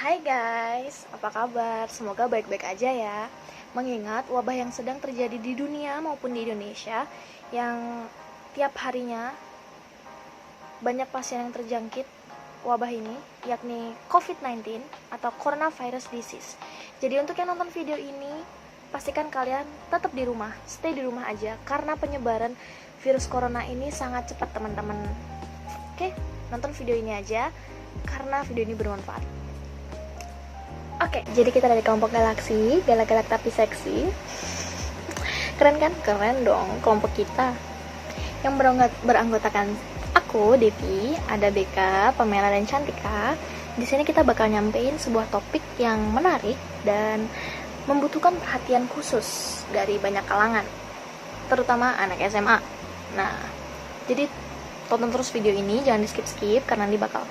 Hai guys, apa kabar? Semoga baik-baik aja ya. Mengingat wabah yang sedang terjadi di dunia maupun di Indonesia, yang tiap harinya banyak pasien yang terjangkit wabah ini, yakni COVID-19 atau Coronavirus Disease. Jadi untuk yang nonton video ini, pastikan kalian tetap di rumah, stay di rumah aja, karena penyebaran virus corona ini sangat cepat teman-teman. Oke, nonton video ini aja, karena video ini bermanfaat. Oke, jadi kita dari kelompok Galaksi, galak-galak tapi seksi. Keren kan? Keren dong kelompok kita. Yang beranggotakan aku, Devi, ada BK, Pamela dan Cantika. Di sini kita bakal nyampein sebuah topik yang menarik dan membutuhkan perhatian khusus dari banyak kalangan, terutama anak SMA. Nah, jadi tonton terus video ini, jangan di skip-skip karena ini bakal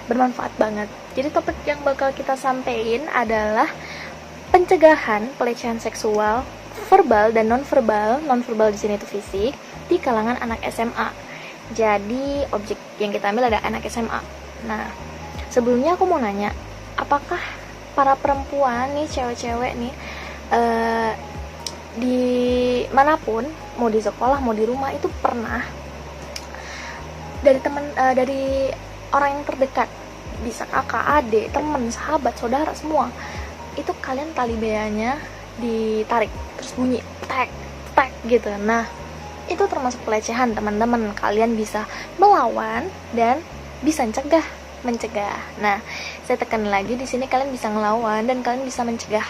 bermanfaat banget. Jadi topik yang bakal kita sampein adalah pencegahan pelecehan seksual verbal dan non-verbal. Non-verbal di sini itu fisik di kalangan anak SMA. Jadi objek yang kita ambil ada anak SMA. Nah, sebelumnya aku mau nanya, apakah para perempuan nih, cewek-cewek nih, di manapun, mau di sekolah, mau di rumah, itu pernah dari orang yang terdekat, bisa kakak, adik, temen, sahabat, saudara, semua, itu kalian tali beanya ditarik terus bunyi tek tek gitu. Nah, itu termasuk pelecehan teman-teman. Kalian bisa melawan dan bisa mencegah. Nah, saya tekan lagi di sini, kalian bisa ngelawan dan kalian bisa mencegah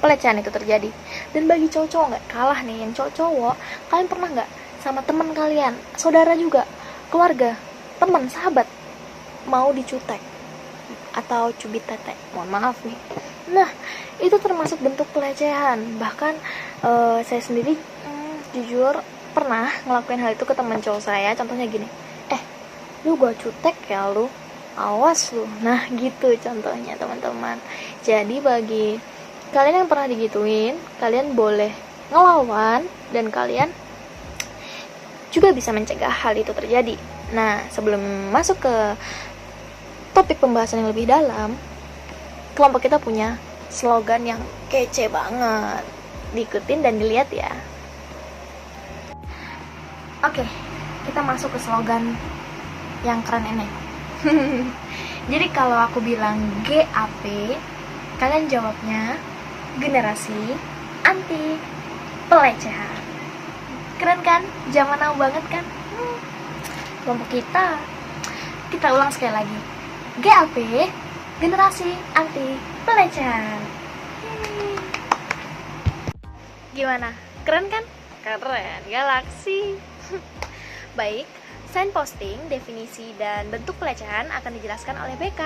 pelecehan itu terjadi. Dan bagi cowok-cowok nggak kalah nih, yang cowok-cowok, kalian pernah nggak sama teman kalian, saudara juga, keluarga, teman, sahabat, mau dicutek atau cubit tete, mohon maaf nih. Nah, itu termasuk bentuk pelecehan. Bahkan saya sendiri jujur pernah ngelakuin hal itu ke teman cowok saya. Contohnya gini, lu gua cutek ya lu, awas lu. Nah gitu contohnya teman-teman. Jadi bagi kalian yang pernah digituin, kalian boleh ngelawan dan kalian juga bisa mencegah hal itu terjadi. Nah, sebelum masuk ke topik pembahasan yang lebih dalam, kelompok kita punya slogan yang kece banget. Diikutin dan dilihat ya. Oke, kita masuk ke slogan yang keren ini. Jadi kalau aku bilang GAP, kalian jawabnya generasi anti pelecehan. Keren kan? Zaman now banget kan? Kelompok kita ulang sekali lagi. GAP, generasi anti pelecehan. Gimana? Keren kan? Keren, Galaksi. Baik, signposting, definisi dan bentuk pelecehan akan dijelaskan oleh BK.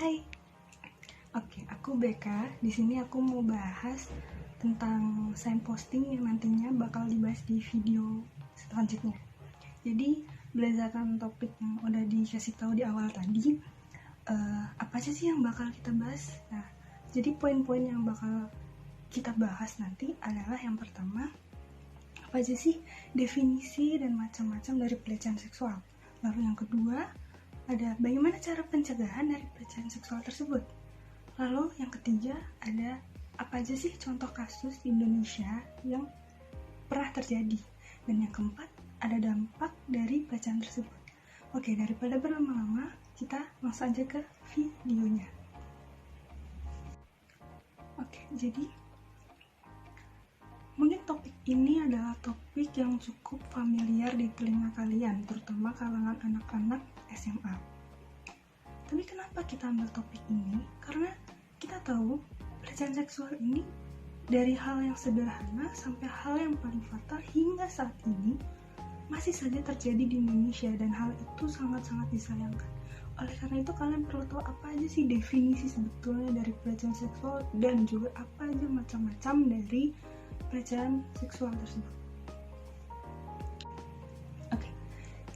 Hai. Oke, aku BK. Di sini aku mau bahas tentang signposting yang nantinya bakal dibahas di video selanjutnya. Jadi, berdasarkan topik yang udah dikasih tahu di awal tadi, apa aja sih yang bakal kita bahas? Nah, jadi poin-poin yang bakal kita bahas nanti adalah yang pertama, apa aja sih definisi dan macam-macam dari pelecehan seksual. Lalu yang kedua, ada bagaimana cara pencegahan dari pelecehan seksual tersebut. Lalu yang ketiga, ada apa aja sih contoh kasus di Indonesia yang pernah terjadi. Dan yang keempat, ada dampak dari pelecehan tersebut. Oke, daripada berlama-lama, kita langsung aja ke videonya. Oke, jadi mungkin topik ini adalah topik yang cukup familiar di telinga kalian, terutama kalangan anak-anak SMA. Tapi kenapa kita ambil topik ini? Karena kita tahu pelecehan seksual ini dari hal yang sederhana sampai hal yang paling fatal hingga saat ini masih saja terjadi di Indonesia, dan hal itu sangat-sangat disayangkan. Oleh karena itu kalian perlu tahu apa aja sih definisi sebetulnya dari pelecehan seksual dan juga apa aja macam-macam dari pelecehan seksual tersebut. Oke,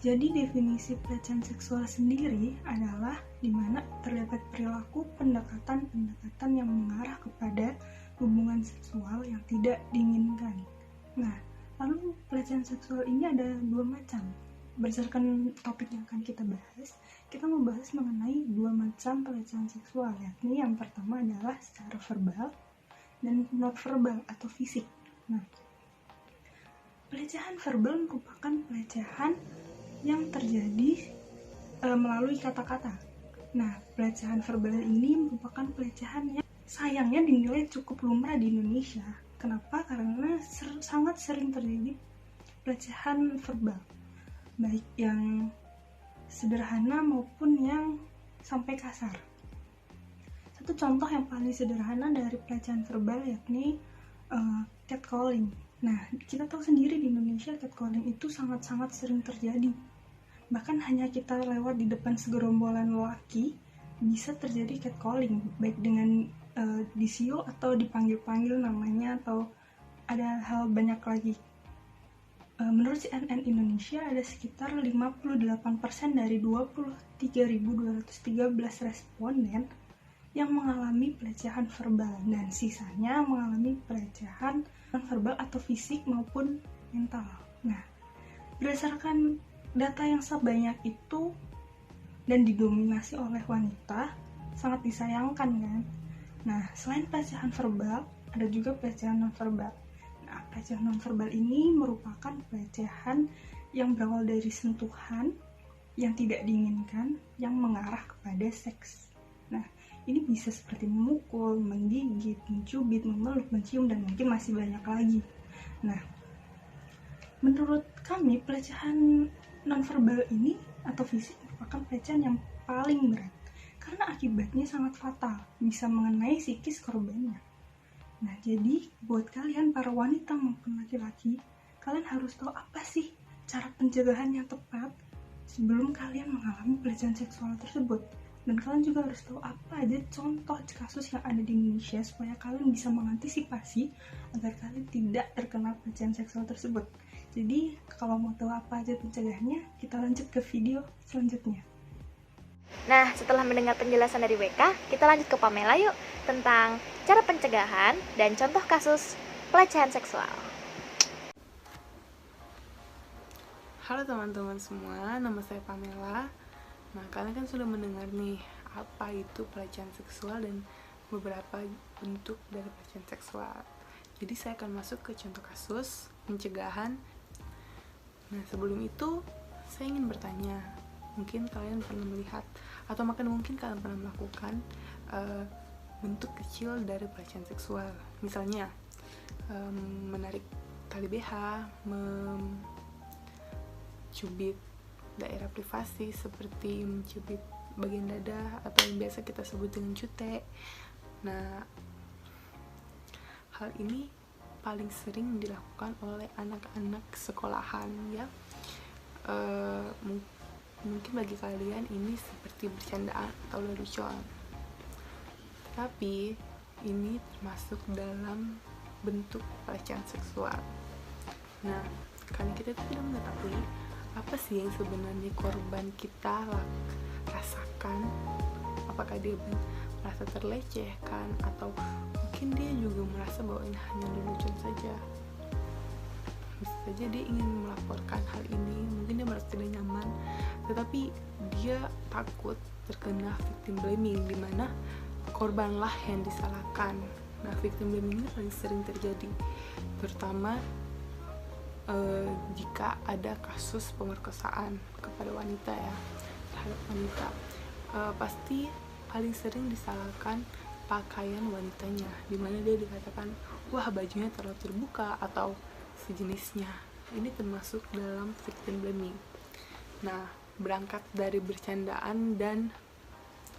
jadi definisi pelecehan seksual sendiri adalah di mana terdapat perilaku pendekatan yang mengarah kepada hubungan seksual yang tidak diinginkan. Nah, lalu pelecehan seksual ini ada dua macam. Berdasarkan topik yang akan kita bahas, kita membahas mengenai dua macam pelecehan seksual, yakni yang pertama adalah secara verbal dan non verbal atau fisik. Nah, pelecehan verbal merupakan pelecehan yang terjadi melalui kata-kata. Nah, pelecehan verbal ini merupakan pelecehan yang sayangnya dinilai cukup lumrah di Indonesia. Kenapa? Karena sangat sering terjadi pelecehan verbal, baik yang sederhana maupun yang sampai kasar. Satu contoh yang paling sederhana dari pelecehan verbal yakni catcalling. Nah, kita tahu sendiri di Indonesia catcalling itu sangat-sangat sering terjadi. Bahkan hanya kita lewat di depan segerombolan lelaki bisa terjadi catcalling, baik dengan disiu atau dipanggil-panggil namanya, atau ada hal banyak lagi. Menurut CNN Indonesia, ada sekitar 58% dari 23.213 responden yang mengalami pelecehan verbal, dan sisanya mengalami pelecehan non-verbal atau fisik maupun mental. Nah, berdasarkan data yang sebanyak itu dan didominasi oleh wanita, sangat disayangkan kan? Nah, selain pelecehan verbal, ada juga pelecehan non-verbal. Nah, pelecehan non-verbal ini merupakan pelecehan yang berawal dari sentuhan yang tidak diinginkan yang mengarah kepada seks. Nah, ini bisa seperti memukul, menggigit, mencubit, memeluk, mencium, dan mungkin masih banyak lagi. Nah, menurut kami pelecehan non-verbal ini atau fisik merupakan pelecehan yang paling berat karena akibatnya sangat fatal, bisa mengenai psikis korbannya. Nah, jadi buat kalian para wanita maupun laki-laki, kalian harus tahu apa sih cara pencegahan yang tepat sebelum kalian mengalami pelecehan seksual tersebut. Dan kalian juga harus tahu apa aja contoh kasus yang ada di Indonesia supaya kalian bisa mengantisipasi agar kalian tidak terkena pelecehan seksual tersebut. Jadi, kalau mau tahu apa aja pencegahannya, kita lanjut ke video selanjutnya. Nah, setelah mendengar penjelasan dari WK, kita lanjut ke Pamela yuk, tentang cara pencegahan dan contoh kasus pelecehan seksual. Halo teman-teman semua, nama saya Pamela. Nah, kalian kan sudah mendengar nih apa itu pelecehan seksual dan beberapa bentuk dari pelecehan seksual. Jadi saya akan masuk ke contoh kasus pencegahan. Nah, sebelum itu saya ingin bertanya, mungkin kalian pernah melihat atau mungkin kalian pernah melakukan bentuk kecil dari pelecehan seksual. Misalnya menarik tali BH, mencubit daerah privasi seperti mencubit bagian dada atau yang biasa kita sebut dengan cute. Nah, hal ini paling sering dilakukan oleh anak-anak sekolahan ya. Mungkin bagi kalian ini seperti bercandaan atau lelucon, tapi ini termasuk dalam bentuk pelecehan seksual. Nah, karena kita tidak mengetahui apa sih yang sebenarnya korban kita rasakan, apakah dia merasa terlecehkan atau mungkin dia juga merasa bahwa ini hanya lelucon saja. Bisa saja dia ingin melaporkan hal ini, mungkin dia merasa tidak nyaman, tetapi dia takut terkena victim blaming, di mana korbanlah yang disalahkan. Nah, victim blaming ini paling sering terjadi, terutama jika ada kasus pemerkosaan kepada wanita ya, terhadap wanita. Pasti paling sering disalahkan pakaian wanitanya, di mana dia dikatakan, wah bajunya terlalu terbuka atau sejenisnya. Ini termasuk dalam victim blaming. Nah, berangkat dari bercandaan dan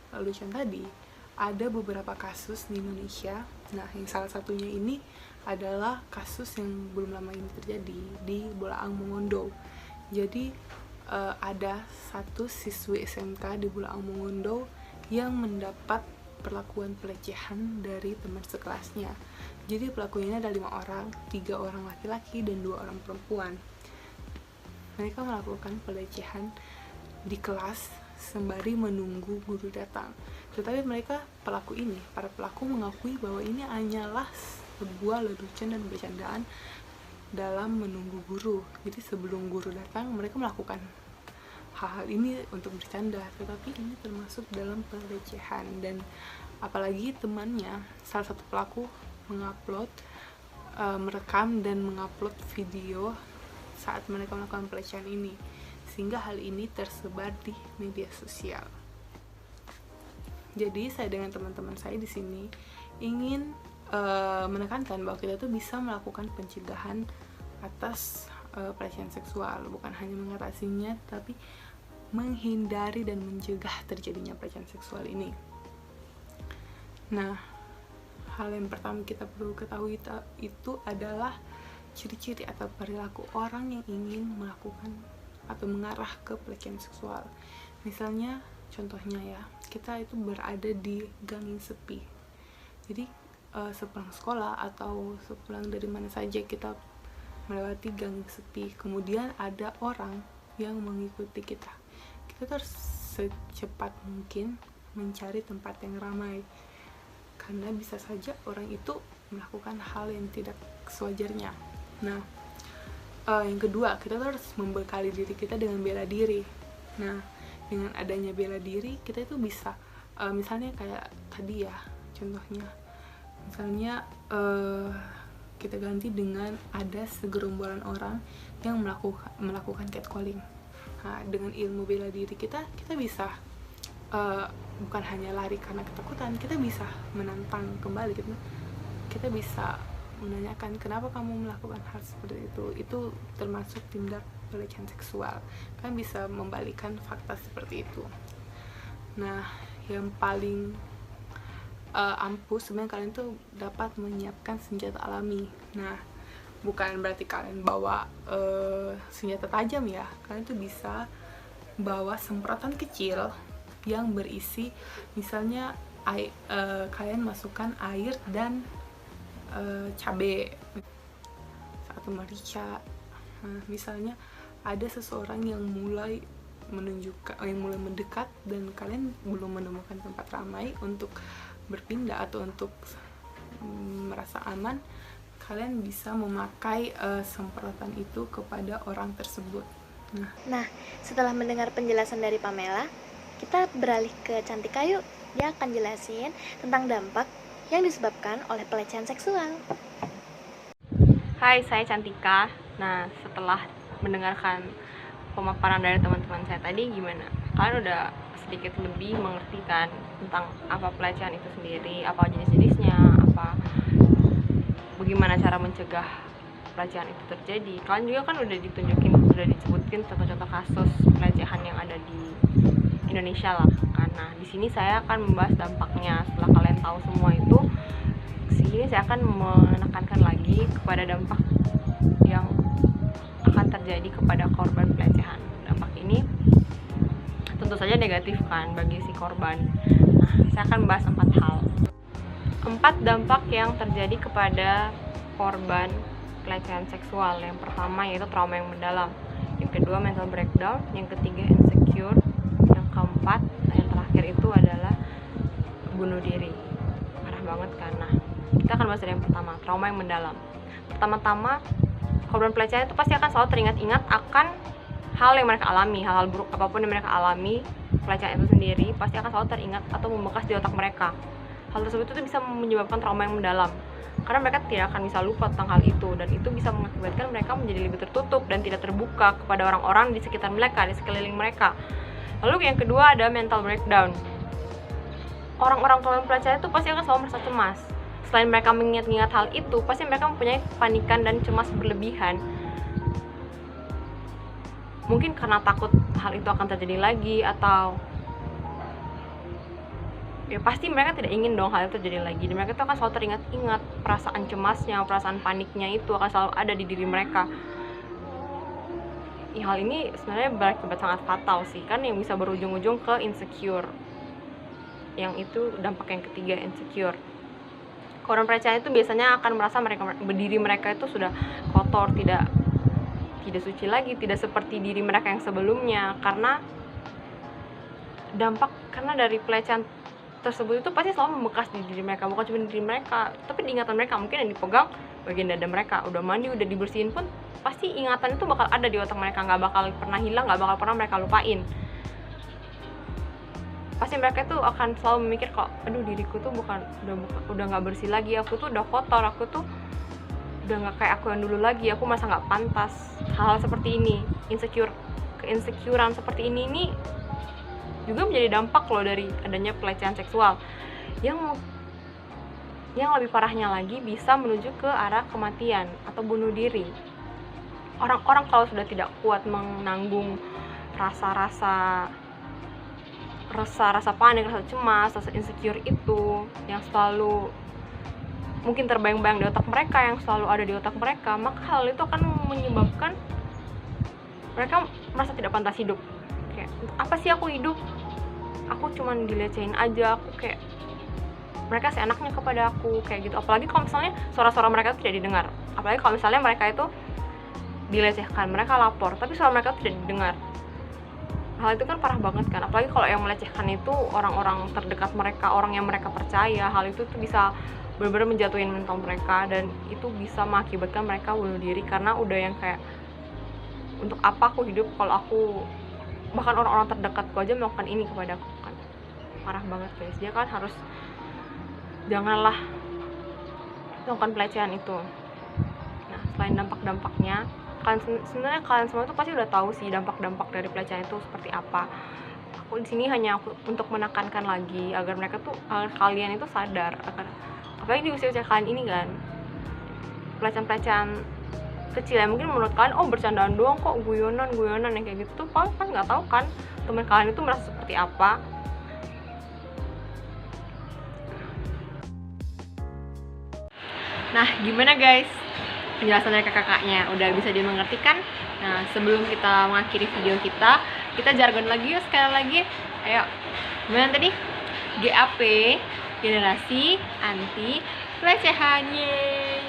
lelucon tadi, ada beberapa kasus di Indonesia. Nah, yang salah satunya ini adalah kasus yang belum lama ini terjadi di Bolaang Mongondo. Jadi ada satu siswi SMK di Bolaang Mongondo yang mendapat perlakuan pelecehan dari teman sekelasnya. Jadi pelakunya ada 5 orang, 3 orang laki-laki dan 2 orang perempuan. Mereka melakukan pelecehan di kelas sembari menunggu guru datang. Tetapi para pelaku mengakui bahwa ini hanyalah sebuah lelucon dan bercandaan dalam menunggu guru. Jadi sebelum guru datang, mereka melakukan hal-hal ini untuk bercanda, tetapi ini termasuk dalam pelecehan. Dan apalagi temannya, salah satu pelaku, merekam dan mengupload video saat mereka melakukan pelecehan ini, sehingga hal ini tersebar di media sosial. Jadi saya dengan teman-teman saya di sini ingin menekankan bahwa kita tuh bisa melakukan pencegahan atas pelecehan seksual, bukan hanya mengatasinya, tapi menghindari dan mencegah terjadinya pelecehan seksual ini. Nah, hal yang pertama kita perlu ketahui itu adalah ciri-ciri atau perilaku orang yang ingin melakukan atau mengarah ke pelecehan seksual. Misalnya, contohnya ya, kita itu berada di gang yang sepi. Jadi sepulang sekolah atau sepulang dari mana saja kita melewati gang sepi, kemudian ada orang yang mengikuti kita harus secepat mungkin mencari tempat yang ramai, karena bisa saja orang itu melakukan hal yang tidak sewajarnya. Nah, yang kedua, kita harus membekali diri kita dengan bela diri. Nah, dengan adanya bela diri, kita itu bisa misalnya kayak tadi ya, contohnya misalnya kita ganti dengan ada segerombolan orang yang melakukan catcalling. Nah, dengan ilmu bela diri kita bisa bukan hanya lari karena ketakutan, kita bisa menantang kembali gitu. Kita bisa menanyakan kenapa kamu melakukan hal seperti itu termasuk tindak pelecehan seksual. Kan bisa membalikan fakta seperti itu. Nah, yang paling ampuh sebenarnya kalian tuh dapat menyiapkan senjata alami. Nah, bukan berarti kalian bawa senjata tajam ya. Kalian tuh bisa bawa semprotan kecil yang berisi, misalnya kalian masukkan air dan cabai atau merica. Nah, misalnya ada seseorang yang mulai mendekat dan kalian belum menemukan tempat ramai untuk berpindah atau untuk merasa aman, kalian bisa memakai semprotan itu kepada orang tersebut. Nah, setelah mendengar penjelasan dari Pamela, kita beralih ke Cantika yuk. Dia akan jelasin tentang dampak yang disebabkan oleh pelecehan seksual. Hai, saya Cantika. Nah, setelah mendengarkan pemaparan dari teman-teman saya tadi, gimana? Kalian udah sedikit lebih mengerti kan tentang apa pelecehan itu sendiri, apa jenis-jenisnya, bagaimana cara mencegah pelecehan itu terjadi. Kalian juga kan udah disebutkin contoh-contoh kasus pelecehan yang ada di Indonesia lah. Karena di sini saya akan membahas dampaknya. Setelah kalian tahu semua itu, sini saya akan menekankan lagi kepada dampak yang akan terjadi kepada korban pelecehan. Dampak ini tentu saja negatif kan bagi si korban. Nah, saya akan membahas 4 hal. 4 dampak yang terjadi kepada korban pelecehan seksual. Yang pertama yaitu trauma yang mendalam. Yang kedua mental breakdown. Yang ketiga insecure. Yang keempat, yang terakhir itu adalah bunuh diri. Parah banget kan. Nah, kita akan bahas dari yang pertama, trauma yang mendalam. Pertama-tama, korban pelecehan itu pasti akan selalu teringat-ingat akan hal yang mereka alami, hal-hal buruk apapun yang mereka alami, pelecehan itu sendiri pasti akan selalu teringat atau membekas di otak mereka. Hal tersebut itu bisa menyebabkan trauma yang mendalam, karena mereka tidak akan bisa lupa tentang hal itu, dan itu bisa mengakibatkan mereka menjadi lebih tertutup dan tidak terbuka kepada orang-orang di sekitar mereka, di sekeliling mereka. Lalu yang kedua ada mental breakdown. Orang-orang korban pelecehan itu pasti akan selalu merasa cemas. Selain mereka mengingat-ingat hal itu, pasti mereka mempunyai kepanikan dan cemas berlebihan. Mungkin karena takut hal itu akan terjadi lagi, atau ya pasti mereka tidak ingin dong hal itu terjadi lagi. Dan mereka itu akan selalu teringat-ingat perasaan cemasnya, perasaan paniknya itu akan selalu ada di diri mereka. Hal ini sebenarnya berakibat sangat fatal sih, kan yang bisa berujung-ujung ke insecure. Yang itu dampak yang ketiga, insecure. Korban pelecehan itu biasanya akan merasa diri mereka itu sudah kotor, tidak suci lagi, tidak seperti diri mereka yang sebelumnya, karena dari pelecehan tersebut itu pasti selalu membekas di diri mereka, bukan cuma di diri mereka, tapi di ingatan mereka. Mungkin yang dipegang bagian dada mereka, udah mandi, udah dibersihin pun pasti ingatan itu bakal ada di otak mereka, nggak bakal pernah hilang, nggak bakal pernah mereka lupain. Pasti mereka tuh akan selalu memikir kok, aduh diriku tuh udah nggak bersih lagi, aku tuh udah kotor, aku tuh udah nggak kayak aku yang dulu lagi, aku merasa nggak pantas. Hal-hal seperti ini, keinsecurean seperti ini juga menjadi dampak loh dari adanya pelecehan seksual yang lebih parahnya lagi bisa menuju ke arah kematian atau bunuh diri. Orang-orang kalau sudah tidak kuat menanggung rasa panik, rasa cemas, rasa insecure itu yang selalu mungkin terbayang-bayang di otak mereka, yang selalu ada di otak mereka, maka hal itu akan menyebabkan mereka merasa tidak pantas hidup. Kayak, apa sih aku hidup? Aku cuman dilecehin aja, aku kayak mereka seenaknya kepada aku, kayak gitu. Apalagi kalau misalnya suara-suara mereka itu tidak didengar, apalagi kalau misalnya mereka itu dilecehkan, mereka lapor tapi suara mereka tidak didengar. Hal itu kan parah banget kan, apalagi kalau yang melecehkan itu orang-orang terdekat mereka, orang yang mereka percaya. Hal itu tuh bisa benar-benar menjatuhin mental mereka, dan itu bisa mengakibatkan mereka bunuh diri karena udah yang kayak, untuk apa aku hidup kalau aku, bahkan orang-orang terdekatku aja melakukan ini kepada aku kan. Parah banget guys. Dia kan harus, janganlah melakukan pelecehan itu. Nah, selain dampak-dampaknya, sebenarnya kalian semua tuh pasti udah tahu sih dampak-dampak dari pelecehan itu seperti apa. Aku di sini hanya untuk menekankan lagi agar kalian itu sadar, apalagi di usia-usia kalian ini kan, pelecehan kecil ya mungkin menurut kalian bercandaan doang kok, guyonan yang kayak gitu tuh kalian kan nggak tahu kan teman kalian itu merasa seperti apa. Nah, gimana guys penjelasan dari kakaknya? Udah bisa dimengerti kan? Nah, sebelum kita mengakhiri video kita jargon lagi yuk sekali lagi. Ayo, gimana tadi? GAP, generasi anti pelecehan. Yeay.